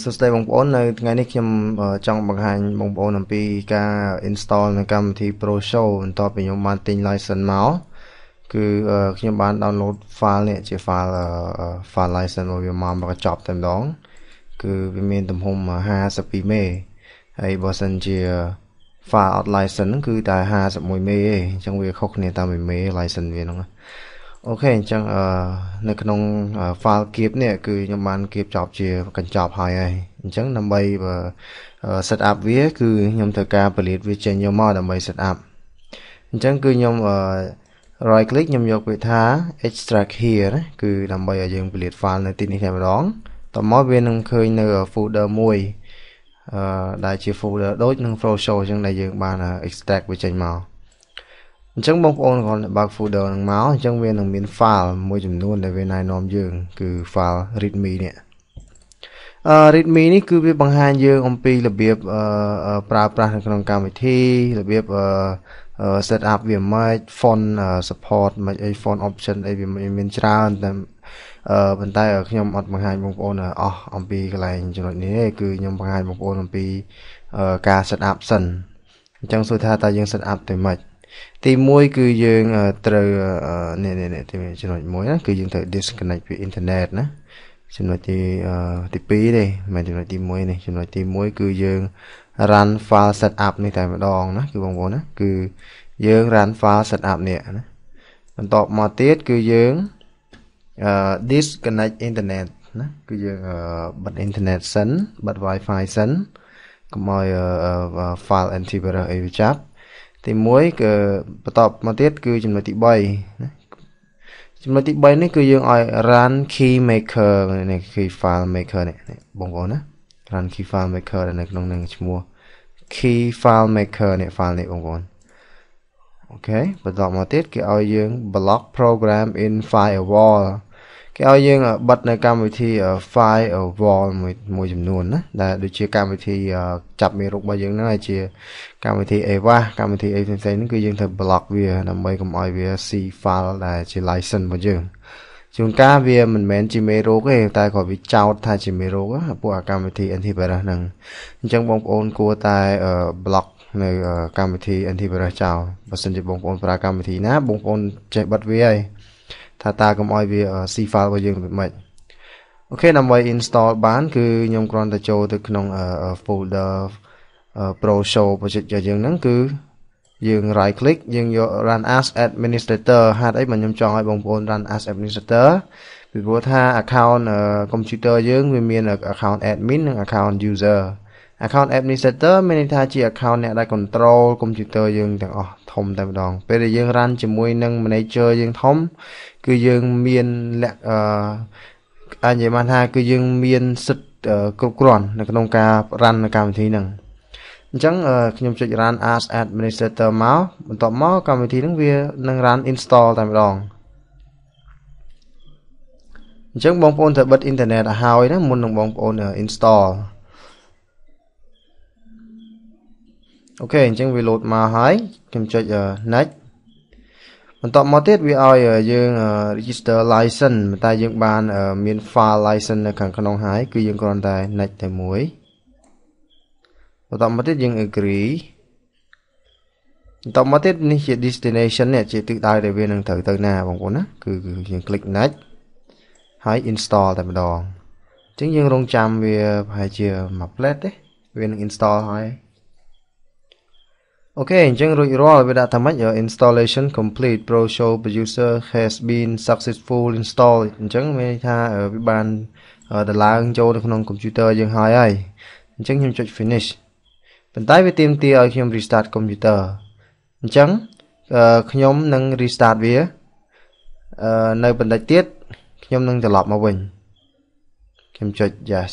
សួស្តីបងប្អូននៅថ្ងៃនេះខ្ញុំចង់បង្ហាញបងប្អូនអំពីការ install នៅកម្មវិធី Pro Show បន្ទាប់ពីខ្ញុំបានទិញ license មកគឺខ្ញុំបាន download file នេះជា file license របស់វាមកកញ្ចប់តែម្ដងគឺវាមានទំហំ52 មេហើយបើសិនជា file out license ហ្នឹងគឺតែ51មេទេអញ្ចឹងវាខុសគ្នាតាម1មេ license វាហ្នឹងអូខេអញ្ចឹងនៅក្នុង file គៀបនេះគឺខ្ញុំបានគៀបចប់ជាកញ្ចប់ហើយអញ្ចឹងដើម្បី set up វាគឺខ្ញុំត្រូវការពលាតវាចេញយកមកដើម្បី set up អញ្ចឹងគឺខ្ញុំright click ខ្ញុំយកវាថា extract here ណាគឺដើម្បីឲ្យយើងពលាត file នៅទីនេះតែម្ដងតមកវានឹងឃើញនៅ folder មួយដែលជា folder ដូចនឹង Pro Show អញ្ចឹងដែលយើងបាន extract វាចេញមកអញ្ចឹងបងប្អូនគ្រាន់តែបើក folder នឹងមកអញ្ចឹងវានឹងមាន file មួយចំនួនដែលវាណែនាំយើងគឺ file readme នេះreadme នេះគឺវាបង្ហាញយើងអំពីរបៀបប្រើប្រាស់នៅក្នុងកម្មវិធីរបៀបset up វាមិន font support មិនអី font option អីវាមានច្រើនតែប៉ុន្តែខ្ញុំអត់បង្ហាញបងប្អូនអស់អំពីកន្លែងចំណុចនេះទេគឺខ្ញុំបង្ហាញបងប្អូនអំពីការ set up សិនអញ្ចឹងសួរថាតើយើង set up ទៅម៉េចទី1គឺយើងត្រូវនេះចំណុច1ណាគឺយើងត្រូវ disconnect ពី internet ណាចំណុចទី2ទេមិនចំណុចទី1នេះចំណុចទី1គឺយើង run file setup នេះតែម្ដងណាគឺបងប្អូនណាគឺយើង run file setup នេះណាបន្ទាប់មកទៀតគឺយើង disconnect internet ណាគឺយើងបិទ internet សិនបិទ wifi សិនកុំឲ្យ file antivirus អីវាចាប់ទី1គឺបន្តមកទៀតគឺចំណុចទី3ណាចំណុចទី3នេះគឺយើងឲ្យ run key maker នេះ key file maker នេះបងប្អូនណា run key file maker នៅក្នុងនឹងឈ្មោះ key file maker នេះ file នេះបងប្អូនអូខេបន្តមកទៀតគេឲ្យយើង block program in firewall គេឲ្យយើងបិទនៅកម្មវិធី firewall មួយចំនួនណាដែលដូចជាកម្មវិធីចាប់មេរោគរបស់យើងហ្នឹងហើយជាកម្មវិធី AWA កម្មវិធីអីផ្សេងៗហ្នឹងគឺយើងត្រូវ block វាដើម្បីកុំឲ្យវា see file ដែលជា license របស់យើងជួនកាលវាមិនមែនជាមេរោគទេតែគាត់វាចោទថាជាមេរោគពួកកម្មវិធី antivirus ហ្នឹងអញ្ចឹងបងប្អូនគួរតែ block នៅកម្មវិធី antivirus ចោលបើសិនជាបងប្អូនប្រើកម្មវិធីណាបងប្អូនចេះបិទវាហើយថាតើកុំឲ្យវា see file របស់យើងមិនអូខេដើម្បី install បានគឺខ្ញុំគ្រាន់តែចូលទៅក្នុង folder Pro Show project របស់យើងហ្នឹងគឺយើង right click យើងយក run as administrator ហេតុអីបើខ្ញុំចង់ឲ្យបងប្អូន run as administrator ពីព្រោះថា account computer យើងវាមាន account admin និង account user account administrator មានន័យថាជា account អ្នកដែល control computer យើងទាំងអស់ធំតែម្ដងពេលដែលយើង run ជាមួយនឹង manager យើងធំគឺយើងមានអាចនិយាយបានថាគឺយើងមានសិទ្ធិគ្រប់គ្រាន់នៅក្នុងការ run នៅកម្មវិធីហ្នឹងអញ្ចឹងខ្ញុំចុច run as administrator មកបន្ទាប់មកកម្មវិធីហ្នឹងវានឹង run install តែម្ដងអញ្ចឹងបងប្អូនត្រូវបិទ internet ឲ្យហើយណាមុននឹងបងប្អូន installអូខេអញ្ចឹងវា load មកហើយខ្ញុំចុច next បន្ទាប់មកទៀតវាឲ្យយើង register license តែយើងបានមាន file license នៅខាងក្នុងហើយគឺយើងគ្រាន់តែ next តែមួយបន្ទាប់មកទៀតយើង agree បន្ទាប់មកទៀតនេះជា destination នេះជាទិសដៅដែលវានឹងត្រូវទៅណាបងប្អូនណាគឺយើង click next ហើយ install តែម្ដងអញ្ចឹងយើងរងចាំវាប្រហែលជាមួយផ្លែតទេវានឹង install ហើយអូខេអញ្ចឹងរួចរាល់វាដាក់ថាម៉េច installation complete Pro Show user has been successful installed អញ្ចឹងមានន័យថាវាបានដំឡើងចូលនៅក្នុង computer យើងហើយអញ្ចឹងខ្ញុំចុច finish ប៉ុន្តែវាទាមទារឲ្យខ្ញុំ restart computer អញ្ចឹងខ្ញុំនឹង restart វានៅបន្តិចទៀតខ្ញុំនឹងត្រឡប់មកវិញខ្ញុំចុច yes